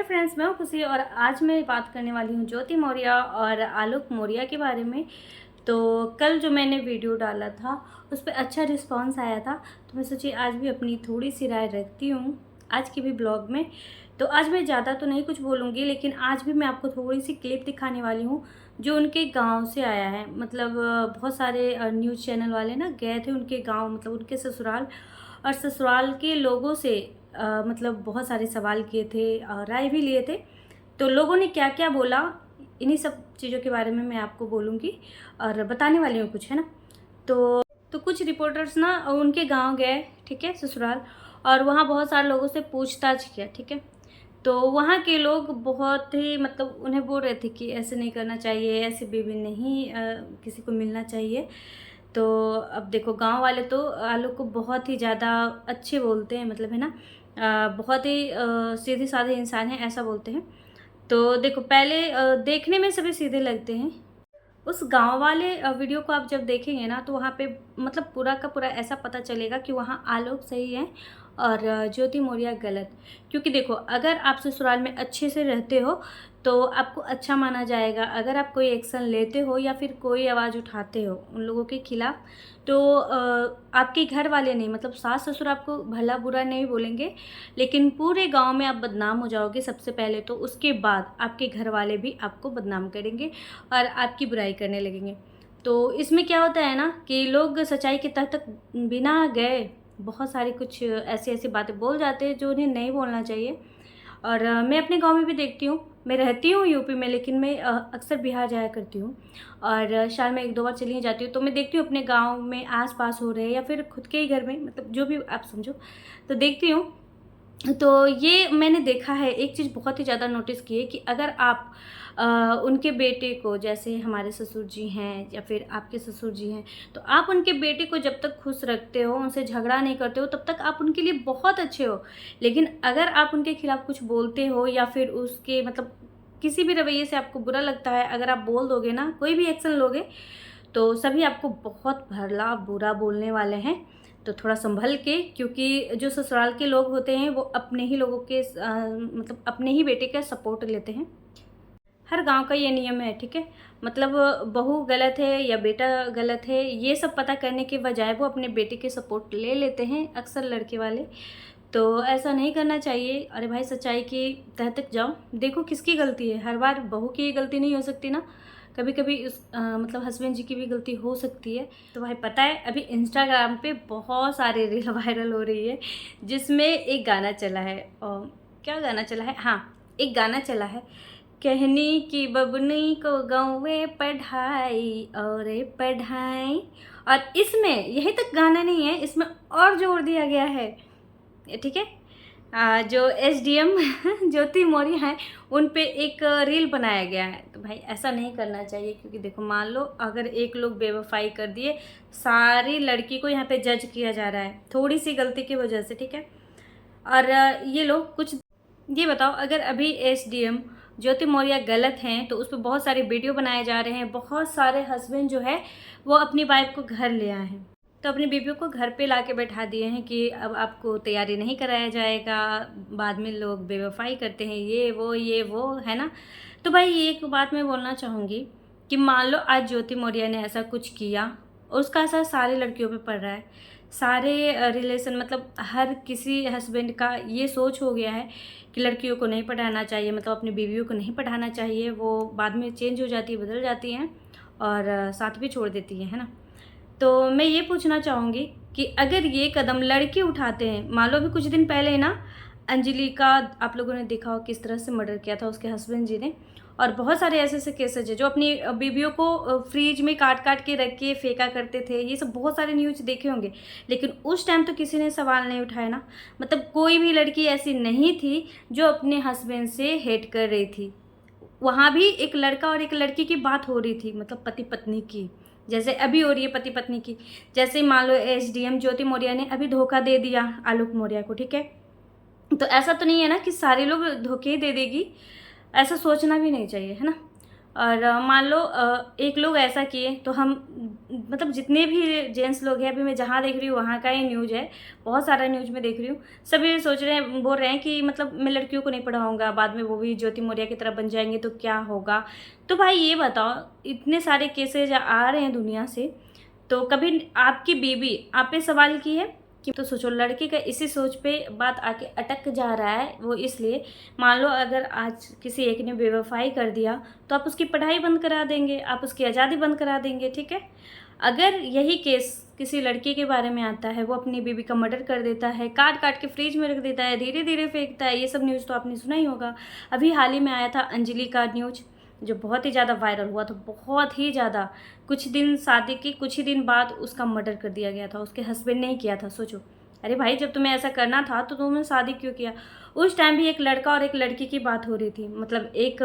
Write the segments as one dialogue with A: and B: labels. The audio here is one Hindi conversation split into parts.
A: हेलो फ्रेंड्स, मैं हूं खुशी और आज मैं बात करने वाली हूं ज्योति मौर्य और आलोक मौर्य के बारे में। तो कल जो मैंने वीडियो डाला था उस पर अच्छा रिस्पांस आया था, तो मैं सोची आज भी अपनी थोड़ी सी राय रखती हूं आज के भी ब्लॉग में। तो आज मैं ज़्यादा तो नहीं कुछ बोलूँगी, लेकिन आज भी मैं आपको थोड़ी सी क्लिप दिखाने वाली हूँ जो उनके गांव से आया है। मतलब बहुत सारे न्यूज़ चैनल वाले ना गए थे उनके गांव, मतलब उनके ससुराल, और ससुराल के लोगों से मतलब बहुत सारे सवाल किए थे और राय भी लिए थे। तो लोगों ने क्या क्या बोला, इन्हीं सब चीज़ों के बारे में मैं आपको बोलूँगी और बताने वाली हूँ कुछ, है ना। तो कुछ रिपोर्टर्स ना उनके गांव गए, ठीक है, ससुराल, और वहाँ बहुत सारे लोगों से पूछताछ किया, ठीक है। तो वहाँ के लोग बहुत ही मतलब उन्हें बोल रहे थे कि ऐसे नहीं करना चाहिए, ऐसे बेबी नहीं किसी को मिलना चाहिए। तो अब देखो, गांव वाले तो आलोक को बहुत ही ज़्यादा अच्छे बोलते हैं, मतलब है ना, बहुत ही सीधे साधे इंसान हैं ऐसा बोलते हैं। तो देखो, पहले देखने में सभी सीधे लगते हैं। उस गांव वाले वीडियो को आप जब देखेंगे ना तो वहाँ पे मतलब पूरा का पूरा ऐसा पता चलेगा कि वहाँ आलोक सही है और ज्योति मौर्य गलत। क्योंकि देखो, अगर आप ससुराल में अच्छे से रहते हो तो आपको अच्छा माना जाएगा। अगर आप कोई एक्शन लेते हो या फिर कोई आवाज़ उठाते हो उन लोगों के खिलाफ, तो आपके घर वाले नहीं, मतलब सास ससुर आपको भला बुरा नहीं बोलेंगे, लेकिन पूरे गांव में आप बदनाम हो जाओगे सबसे पहले। तो उसके बाद आपके घर वाले भी आपको बदनाम करेंगे और आपकी बुराई करने लगेंगे। तो इसमें क्या होता है ना कि लोग सच्चाई की तह तक बिना गए बहुत सारी कुछ ऐसी ऐसी बातें बोल जाते हैं जो उन्हें नहीं बोलना चाहिए। और मैं अपने गांव में भी देखती हूँ, मैं रहती हूँ यूपी में, लेकिन मैं अक्सर बिहार जाया करती हूँ और साल में एक दो बार चली ही जाती हूँ। तो मैं देखती हूँ अपने गांव में आस पास हो रहे या फिर खुद के ही घर में, मतलब जो भी आप समझो, तो देखती हूँ। तो ये मैंने देखा है, एक चीज़ बहुत ही ज़्यादा नोटिस की है कि अगर आप उनके बेटे को, जैसे हमारे ससुर जी हैं या फिर आपके ससुर जी हैं, तो आप उनके बेटे को जब तक खुश रखते हो, उनसे झगड़ा नहीं करते हो, तब तक आप उनके लिए बहुत अच्छे हो। लेकिन अगर आप उनके खिलाफ कुछ बोलते हो या फिर उसके मतलब किसी भी रवैये से आपको बुरा लगता है, अगर आप बोल दोगे ना, कोई भी एक्शन लोगे, तो सभी आपको बहुत भला बुरा बोलने वाले हैं। तो थोड़ा संभल के, क्योंकि जो ससुराल के लोग होते हैं वो अपने ही लोगों के मतलब अपने ही बेटे का सपोर्ट लेते हैं। हर गांव का ये नियम है, ठीक है। मतलब बहू गलत है या बेटा गलत है, ये सब पता करने के बजाय वो अपने बेटे के सपोर्ट ले लेते हैं अक्सर लड़के वाले। तो ऐसा नहीं करना चाहिए। अरे भाई, सच्चाई की तह तक जाओ, देखो किसकी गलती है। हर बार बहू की गलती नहीं हो सकती ना, कभी कभी उस मतलब हस्बैंड जी की भी गलती हो सकती है। तो भाई पता है, अभी इंस्टाग्राम पे बहुत सारे रील वायरल हो रही है जिसमें एक गाना चला है, और क्या गाना चला है, हाँ, एक गाना चला है, कहनी की बबनी को गाँव में पढ़ाई और पढ़ाई। और इसमें यही तक गाना नहीं है, इसमें और जोड़ दिया गया है, ठीक है। जो एसडीएम ज्योति मौर्य हैं उन पे एक रील बनाया गया है। तो भाई ऐसा नहीं करना चाहिए, क्योंकि देखो, मान लो अगर एक लोग बेवफाई कर दिए, सारी लड़की को यहाँ पे जज किया जा रहा है थोड़ी सी गलती की वजह से, ठीक है। और ये लोग कुछ, ये बताओ, अगर अभी एसडीएम ज्योति मौर्य गलत हैं तो उस पर बहुत सारे वीडियो बनाए जा रहे हैं, बहुत सारे हस्बैंड जो है वो अपनी वाइफ को घर ले आए हैं, तो अपनी बीवियों को घर पे ला के बैठा दिए हैं कि अब आपको तैयारी नहीं कराया जाएगा। बाद में लोग बेवफाई करते हैं, ये वो, है ना। तो भाई एक बात मैं बोलना चाहूँगी कि मान लो आज ज्योति मौर्य ने ऐसा कुछ किया और उसका असर सारी लड़कियों पे पड़ रहा है। सारे रिलेशन, मतलब हर किसी हस्बैंड का ये सोच हो गया है कि लड़कियों को नहीं पढ़ाना चाहिए, मतलब अपनी बीवियों को नहीं पढ़ाना चाहिए। वो बाद में चेंज हो जाती है, बदल जाती हैं और साथ भी छोड़ देती है ना। तो मैं ये पूछना चाहूँगी कि अगर ये कदम लड़के उठाते हैं, मान लो अभी कुछ दिन पहले ना अंजलि का आप लोगों ने देखा हो किस तरह से मर्डर किया था उसके हस्बैंड जी ने, और बहुत सारे ऐसे ऐसे केसेज है जो अपनी बीवियों को फ्रिज में काट काट के रख के फेंका करते थे। ये सब बहुत सारे न्यूज़ देखे होंगे, लेकिन उस टाइम तो किसी ने सवाल नहीं उठाया ना। मतलब कोई भी लड़की ऐसी नहीं थी जो अपने हस्बैंड से हेट कर रही थी। वहाँ भी एक लड़का और एक लड़की की बात हो रही थी, मतलब पति पत्नी की, जैसे अभी हो रही है पति पत्नी की। जैसे मान लो एसडीएम ज्योति मौर्य ने अभी धोखा दे दिया आलोक मौर्य को, ठीक है। तो ऐसा तो नहीं है ना कि सारे लोग धोखे ही दे देगी, ऐसा सोचना भी नहीं चाहिए, है ना। और मान लो एक लोग ऐसा किए तो हम मतलब जितने भी जेंट्स लोग हैं, अभी मैं जहाँ देख रही हूँ वहाँ का ही न्यूज़ है, बहुत सारा न्यूज़ में देख रही हूँ, सभी सोच रहे हैं, बोल रहे हैं कि मतलब मैं लड़कियों को नहीं पढ़ाऊँगा, बाद में वो भी ज्योति मौर्य की तरह बन जाएंगे तो क्या होगा। तो भाई ये बताओ, इतने सारे केसेज आ रहे हैं दुनिया से, तो कभी आपकी बीवी आप पे सवाल की है कि, तो सोचो लड़के का इसी सोच पे बात आके अटक जा रहा है। वो इसलिए, मान लो अगर आज किसी एक ने बेवफाई कर दिया तो आप उसकी पढ़ाई बंद करा देंगे, आप उसकी आज़ादी बंद करा देंगे, ठीक है। अगर यही केस किसी लड़की के बारे में आता है, वो अपनी बीवी का मर्डर कर देता है, काट काट के फ्रिज में रख देता है, धीरे धीरे फेंकता है, ये सब न्यूज़ तो आपने सुना ही होगा। अभी हाल ही में आया था अंजलि का न्यूज़, जो बहुत ही ज़्यादा वायरल हुआ था, बहुत ही ज़्यादा। कुछ दिन शादी के कुछ ही दिन बाद उसका मर्डर कर दिया गया था, उसके हस्बैंड ने ही किया था। सोचो, अरे भाई जब तुम्हें ऐसा करना था तो तुमने शादी क्यों किया। उस टाइम भी एक लड़का और एक लड़की की बात हो रही थी, मतलब एक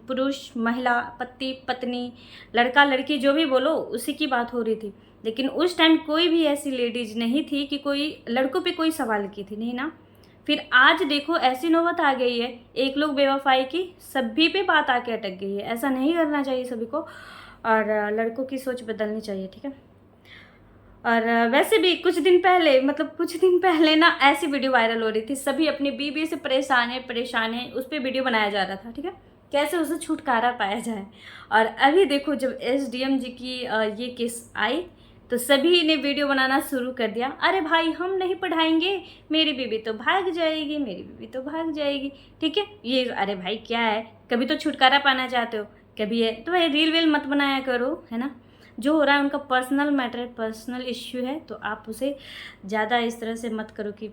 A: पुरुष महिला, पति पत्नी, लड़का लड़की जो भी बोलो उसी की बात हो रही थी। लेकिन उस टाइम कोई भी ऐसी लेडीज नहीं थी कि कोई लड़कों पे कोई सवाल की थी, नहीं ना। फिर आज देखो ऐसी नौबत आ गई है, एक लोग बेवफाई की, सभी पे बात आके अटक गई है। ऐसा नहीं करना चाहिए सभी को, और लड़कों की सोच बदलनी चाहिए, ठीक है। और वैसे भी कुछ दिन पहले, मतलब कुछ दिन पहले ना ऐसी वीडियो वायरल हो रही थी, सभी अपनी बीवी से परेशान है, उस पर वीडियो बनाया जा रहा था, ठीक है, कैसे उसे छुटकारा पाया जाए। और अभी देखो जब एसडीएम जी की ये केस आई तो सभी ने वीडियो बनाना शुरू कर दिया, अरे भाई हम नहीं पढ़ाएंगे, मेरी बीवी तो भाग जाएगी, मेरी बीवी तो भाग जाएगी, ठीक है। ये अरे भाई क्या है, कभी तो छुटकारा पाना चाहते हो, कभी है तो भाई रील वील मत बनाया करो, है ना। जो हो रहा है उनका पर्सनल मैटर है, पर्सनल इश्यू है, तो आप उसे ज़्यादा इस तरह से मत करो कि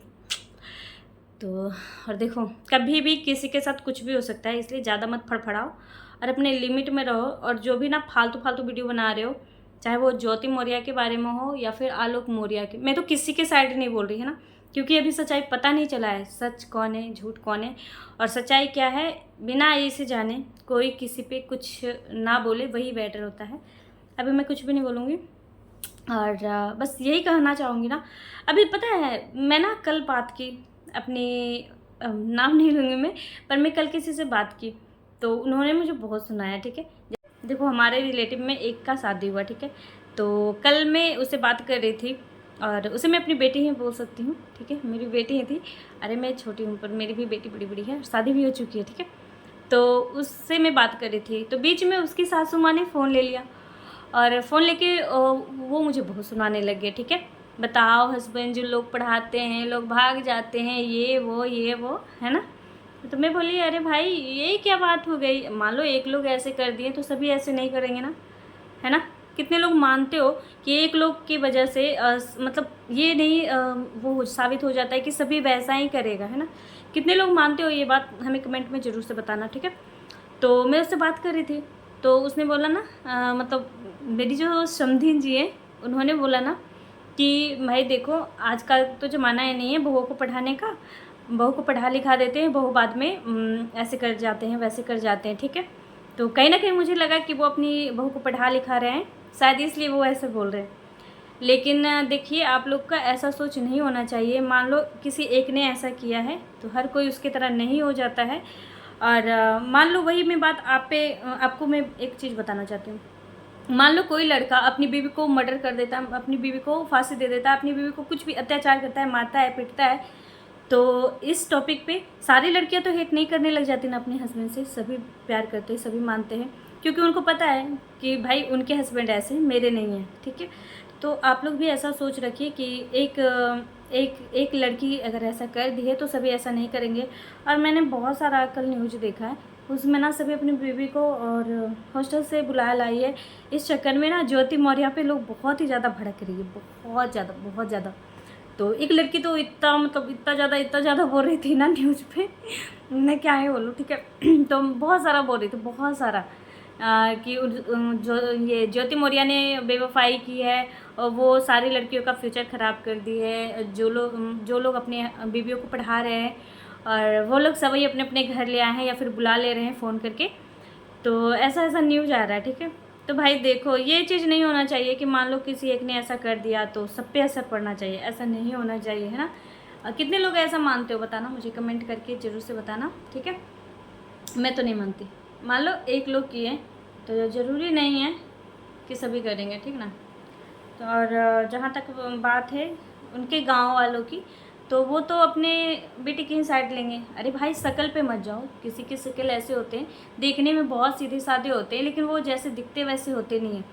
A: तो। और देखो कभी भी किसी के साथ कुछ भी हो सकता है, इसलिए ज़्यादा मत फड़फड़ाओ और अपने लिमिट में रहो। और जो भी ना फालतू फालतू वीडियो बना रहे हो, चाहे वो ज्योति मौर्य के बारे में हो या फिर आलोक मौर्य के, मैं तो किसी के साइड नहीं बोल रही है ना, क्योंकि अभी सच्चाई पता नहीं चला है, सच कौन है झूठ कौन है, और सच्चाई क्या है बिना इसे जाने कोई किसी पे कुछ ना बोले, वही बेटर होता है। अभी मैं कुछ भी नहीं बोलूँगी, और बस यही कहना चाहूँगी ना। अभी पता है मैं ना कल बात की अपनी, नाम नहीं लूँगी मैं, पर मैं कल किसी से बात की तो उन्होंने मुझे बहुत सुनाया, ठीक है। देखो हमारे रिलेटिव में एक का शादी हुआ, ठीक है, तो कल मैं उससे बात कर रही थी, और उसे मैं अपनी बेटी ही बोल सकती हूँ, ठीक है, मेरी बेटी ही थी। अरे मैं छोटी हूँ पर मेरी भी बेटी बड़ी बड़ी है, शादी भी हो चुकी है, ठीक है। तो उससे मैं बात कर रही थी तो बीच में उसकी सासू माँ ने फ़ोन ले लिया, और फ़ोन लेके वो मुझे बहुत सुनाने लग गए, ठीक है। बताओ हस्बैंड जो लोग पढ़ाते हैं, लोग भाग जाते हैं, ये वो, है ना। तो मैं बोली अरे भाई ये क्या बात हो गई, मान लो एक लोग ऐसे कर दिए तो सभी ऐसे नहीं करेंगे ना, है ना। कितने लोग मानते हो कि एक लोग की वजह से मतलब ये नहीं वो साबित हो जाता है कि सभी वैसा ही करेगा, है ना। कितने लोग मानते हो ये बात, हमें कमेंट में ज़रूर से बताना, ठीक है। तो मैं उससे बात कर रही थी तो उसने बोला ना मतलब मेरी जो समधीन जी हैं उन्होंने बोला ना कि भाई देखो आजकल तो ज़माना ही नहीं है बहुओं को पढ़ाने का, बहू को पढ़ा लिखा देते हैं, बहू बाद में ऐसे कर जाते हैं वैसे कर जाते हैं, ठीक है। तो कहीं ना कहीं मुझे लगा कि वो अपनी बहू को पढ़ा लिखा रहे हैं, शायद इसलिए वो ऐसे बोल रहे हैं। लेकिन देखिए आप लोग का ऐसा सोच नहीं होना चाहिए। मान लो किसी एक ने ऐसा किया है तो हर कोई उसकी तरह नहीं हो जाता है। और मान लो वही मैं बात आपको मैं एक चीज़ बताना चाहती हूँ। मान लो कोई लड़का अपनी बीवी को मर्डर कर देता है, अपनी बीवी को फांसी दे देता है, अपनी बीवी को कुछ भी अत्याचार करता है, मारता है, पीटता है, तो इस टॉपिक पे सारी लड़कियां तो हेट नहीं करने लग जाती ना अपने हस्बैंड से, सभी प्यार करते हैं, सभी मानते हैं, क्योंकि उनको पता है कि भाई उनके हस्बैंड ऐसे मेरे नहीं हैं, ठीक है। तो आप लोग भी ऐसा सोच रखिए कि एक एक एक लड़की अगर ऐसा कर दी है तो सभी ऐसा नहीं करेंगे। और मैंने बहुत सारा कल न्यूज देखा है, उसमें ना सभी अपनी बीवी को और हॉस्टल से बुलाया लाई है। इस चक्कर में ना ज्योति मौर्य पे लोग बहुत ही ज़्यादा भड़क रही है, बहुत ज़्यादा। तो एक लड़की तो इतना मतलब इतना ज़्यादा बोल रही थी ना न्यूज़ पे मैं क्या ही बोलूँ, ठीक है। तो बहुत सारा बोल रही थी, बहुत सारा कि जो ये ज्योति मौर्य ने बेवफाई की है और वो सारी लड़कियों का फ्यूचर ख़राब कर दी है। जो लोग अपने बीवियों को पढ़ा रहे हैं और वो लोग सभी अपने अपने घर ले आए हैं या फिर बुला ले रहे हैं फ़ोन करके, तो ऐसा ऐसा न्यूज़ आ रहा है, ठीक है। तो भाई देखो ये चीज़ नहीं होना चाहिए कि मान लो किसी एक ने ऐसा कर दिया तो सब पे असर पड़ना चाहिए, ऐसा नहीं होना चाहिए, है ना। कितने लोग ऐसा मानते हो बताना, मुझे कमेंट करके ज़रूर से बताना, ठीक है। मैं तो नहीं मानती। मान लो एक लोग किए तो ज़रूरी नहीं है कि सभी करेंगे, ठीक ना। तो और जहाँ तक बात है उनके गांव वालों की, तो वो तो अपने बेटे की ही साइड लेंगे। अरे भाई शक्ल पे मत जाओ, किसी की शक्ल ऐसे होते हैं देखने में बहुत सीधे साधे होते हैं, लेकिन वो जैसे दिखते वैसे होते नहीं हैं,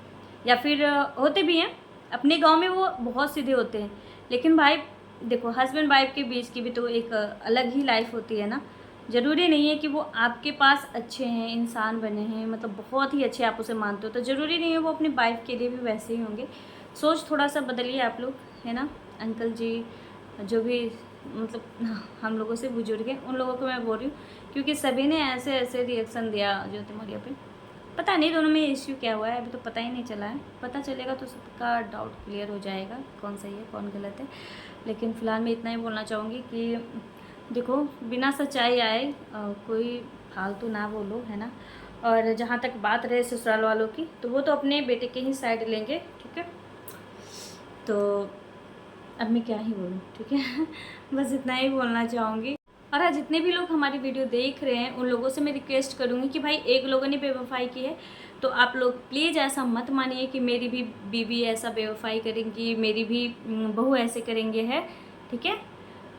A: या फिर होते भी हैं अपने गांव में वो बहुत सीधे होते हैं। लेकिन भाई देखो, हस्बैंड वाइफ के बीच की भी तो एक अलग ही लाइफ होती है ना। ज़रूरी नहीं है कि वो आपके पास अच्छे हैं, इंसान बने हैं, मतलब बहुत ही अच्छे आप उसे मानते हो, तो ज़रूरी नहीं है वो अपनी वाइफ के लिए भी वैसे ही होंगे। सोच थोड़ा सा बदलिए आप लोग, है ना। अंकल जी जो भी मतलब हम लोगों से बुजुर्ग हैं, उन लोगों को मैं बोल रही हूँ, क्योंकि सभी ने ऐसे ऐसे रिएक्शन दिया ज्योति मौर्य पे। पता नहीं दोनों में इश्यू क्या हुआ है, अभी तो पता ही नहीं चला है। पता चलेगा तो सबका डाउट क्लियर हो जाएगा, कौन सही है कौन गलत है। लेकिन फ़िलहाल मैं इतना ही बोलना चाहूँगी कि देखो, बिना सच्चाई आए कोई फालतू ना बोलो, है ना। और जहाँ तक बात रहे ससुराल वालों की, तो वो तो अपने बेटे के ही साइड लेंगे, ठीक है। तो अब मैं क्या ही बोलूँ, ठीक है। बस इतना ही बोलना चाहूँगी। और हाँ, जितने भी लोग हमारी वीडियो देख रहे हैं उन लोगों से मैं रिक्वेस्ट करूँगी कि भाई एक लोगों ने बेवफाई की है तो आप लोग प्लीज़ ऐसा मत मानिए कि मेरी भी बीवी ऐसा बेवफाई करेंगी, मेरी भी बहू ऐसे करेंगे, है, ठीक है।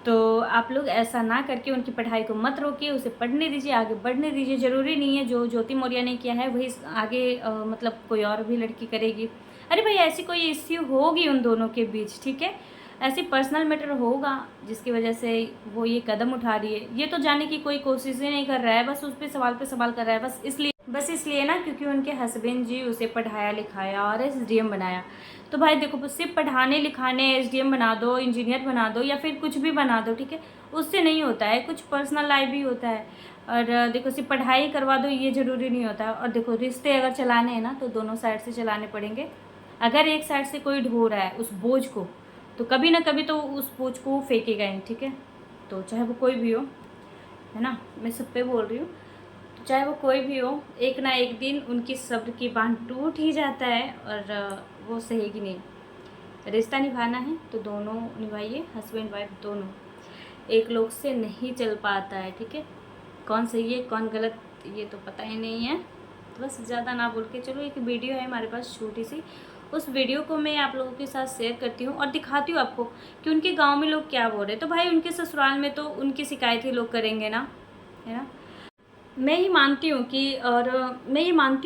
A: तो आप लोग ऐसा ना करके उनकी पढ़ाई को मत रोकिए, उसे पढ़ने दीजिए, आगे बढ़ने दीजिए। ज़रूरी नहीं है जो ज्योति मौर्य ने किया है वही आगे मतलब कोई और भी लड़की करेगी। अरे भाई ऐसी कोई इश्यू होगी उन दोनों के बीच, ठीक है। ऐसी पर्सनल मैटर होगा जिसकी वजह से वो ये कदम उठा रही है। ये तो जानने की कोई कोशिश ही नहीं कर रहा है, बस उस पर सवाल पे सवाल कर रहा है, बस इसलिए ना क्योंकि उनके हस्बैंड जी उसे पढ़ाया लिखाया और एसडीएम बनाया। तो भाई देखो, सिर्फ पढ़ाने लिखाने एसडीएम बना दो, इंजीनियर बना दो या फिर कुछ भी बना दो, ठीक है, उससे नहीं होता है, कुछ पर्सनल लाइफ भी होता है। और देखो सिर्फ पढ़ाई करवा दो ये ज़रूरी नहीं होता है। और देखो रिश्ते अगर चलाने हैं ना तो दोनों साइड से चलाने पड़ेंगे। अगर एक साइड से कोई ढो रहा है उस बोझ को, तो कभी ना कभी तो उस बोझ को फेंकेगा ही, ठीक है। तो चाहे वो कोई भी हो, है ना, मैं सब पे बोल रही हूँ, तो चाहे वो कोई भी हो, एक ना एक दिन उनकी सब्र की बांध टूट ही जाता है और वो सहेगी नहीं। रिश्ता निभाना है तो दोनों निभाइए, हस्बैंड वाइफ दोनों। एक लोग से नहीं चल पाता है, ठीक है। कौन सही है कौन गलत ये तो पता ही नहीं है। तो बस ज़्यादा ना बोल के चलो, एक वीडियो है हमारे पास छोटी सी, उस वीडियो को मैं आप लोगों के साथ शेयर करती हूँ और दिखाती हूँ आपको कि उनके गांव में लोग क्या बोल रहे हैं। तो भाई उनके ससुराल में तो उनकी शिकायत ही लोग करेंगे ना, है ना। मैं ये मानती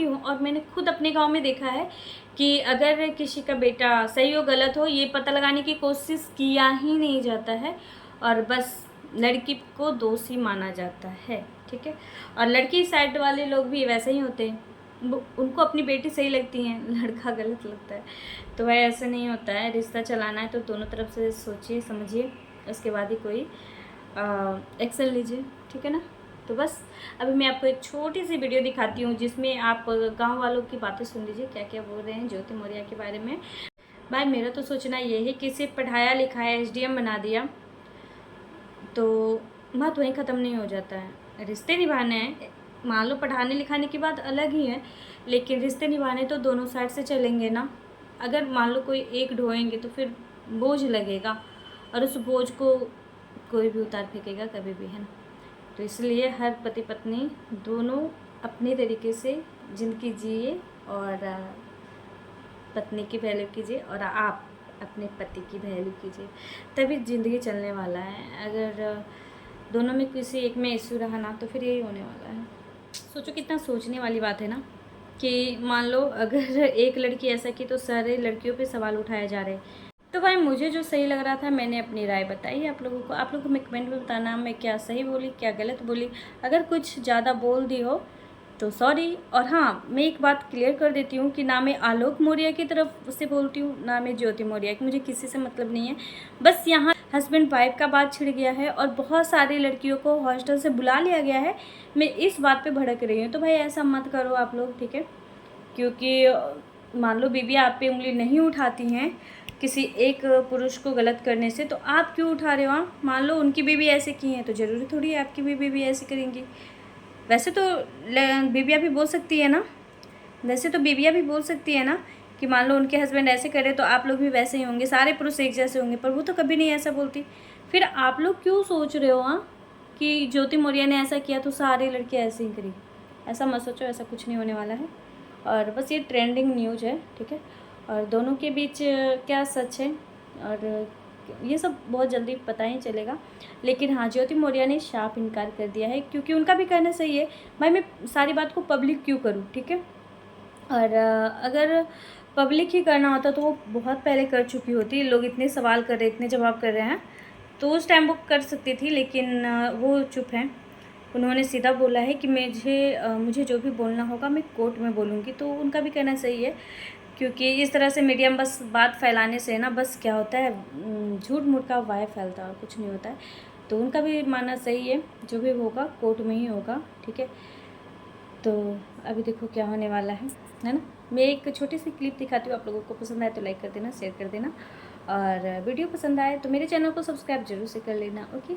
A: हूँ और मैंने खुद अपने गांव में देखा है कि अगर किसी का बेटा सही हो गलत हो ये पता लगाने की कोशिश किया ही नहीं जाता है और बस लड़की को दोषी माना जाता है, ठीक है। और लड़की साइड वाले लोग भी वैसे ही होते हैं, उनको अपनी बेटी सही लगती है, लड़का गलत लगता है। तो वह ऐसे नहीं होता है। रिश्ता चलाना है तो दोनों तरफ से सोचिए समझिए, उसके बाद ही कोई एक्शन लीजिए, ठीक है ना। तो बस अभी मैं आपको एक छोटी सी वीडियो दिखाती हूँ जिसमें आप गांव वालों की बातें सुन लीजिए क्या क्या बोल रहे हैं ज्योति मौर्य के बारे में। भाई मेरा तो सोचना ये है कि सिर्फ पढ़ाया लिखाया एसडीएम बना दिया तो बात वहीं ख़त्म नहीं हो जाता है। रिश्ते निभाने हैं, मान लो पढ़ाने लिखाने की बात अलग ही है, लेकिन रिश्ते निभाने तो दोनों साइड से चलेंगे ना। अगर मान लो कोई एक ढोएंगे तो फिर बोझ लगेगा और उस बोझ को कोई भी उतार फेंकेगा कभी भी, है ना। तो इसलिए हर पति पत्नी दोनों अपने तरीके से ज़िंदगी जिए और पत्नी की वैल्यू कीजिए और आप अपने पति की वैल्यू कीजिए, तभी ज़िंदगी चलने वाला है। अगर दोनों में किसी एक में इश्यू रहा ना तो फिर यही होने वाला है। सोचो कितना सोचने वाली बात है ना कि मान लो अगर एक लड़की ऐसा की तो सारे लड़कियों पे सवाल उठाए जा रहे हैं। तो भाई मुझे जो सही लग रहा था मैंने अपनी राय बताई आप लोगों को। आप लोगों को मैं कमेंट में बताना मैं क्या सही बोली क्या गलत बोली। अगर कुछ ज़्यादा बोल दी हो तो सॉरी। और हाँ, मैं एक बात क्लियर कर देती हूँ कि ना मैं आलोक मौर्य की तरफ से बोलती हूँ ना मैं ज्योति मौर्य की, मुझे किसी से मतलब नहीं है। बस यहाँ हस्बैंड वाइफ का बात छिड़ गया है और बहुत सारी लड़कियों को हॉस्टल से बुला लिया गया है, मैं इस बात पे भड़क रही हूँ। तो भाई ऐसा मत करो आप लोग, ठीक है। क्योंकि मान लो बीवी आप पे उंगली नहीं उठाती हैं किसी एक पुरुष को गलत करने से, तो आप क्यों उठा रहे हो? मान लो उनकी बीवी ऐसे की हैं तो ज़रूरी थोड़ी है आपकी बीवी भी ऐसे करेंगी। वैसे तो बीवियाँ भी बोल सकती है ना, कि मान लो उनके हस्बैंड ऐसे करे तो आप लोग भी वैसे ही होंगे, सारे पुरुष एक जैसे होंगे, पर वो तो कभी नहीं ऐसा बोलती। फिर आप लोग क्यों सोच रहे हो कि ज्योति मौर्य ने ऐसा किया तो सारी लड़कियाँ ऐसे ही करी? ऐसा मत सोचो, ऐसा कुछ नहीं होने वाला है। और बस ये ट्रेंडिंग न्यूज़ है, ठीक है। और दोनों के बीच क्या सच है और ये सब बहुत जल्दी पता ही चलेगा। लेकिन हाँ, ज्योति मौर्य ने साफ इनकार कर दिया है, क्योंकि उनका भी कहना सही है, भाई मैं सारी बात को पब्लिक क्यों करूँ, ठीक है। और अगर पब्लिक ही करना होता तो वो बहुत पहले कर चुकी होती। लोग इतने सवाल कर रहे, इतने जवाब कर रहे हैं, तो उस टाइम वो कर सकती थी। लेकिन वो चुप हैं। उन्होंने सीधा बोला है कि मुझे जो भी बोलना होगा मैं कोर्ट में बोलूँगी। तो उनका भी कहना सही है, क्योंकि इस तरह से मीडिया में बस बात फैलाने से ना बस क्या होता है, झूठ मूठ का वाय फैलता है और कुछ नहीं होता है। तो उनका भी मानना सही है, जो भी होगा कोर्ट में ही होगा, ठीक है। तो अभी देखो क्या होने वाला है ना। मैं एक छोटी सी क्लिप दिखाती हूँ, आप लोगों को पसंद आए तो लाइक कर देना, शेयर कर देना, और वीडियो पसंद आए तो मेरे चैनल को सब्सक्राइब जरूर से कर लेना। ओके।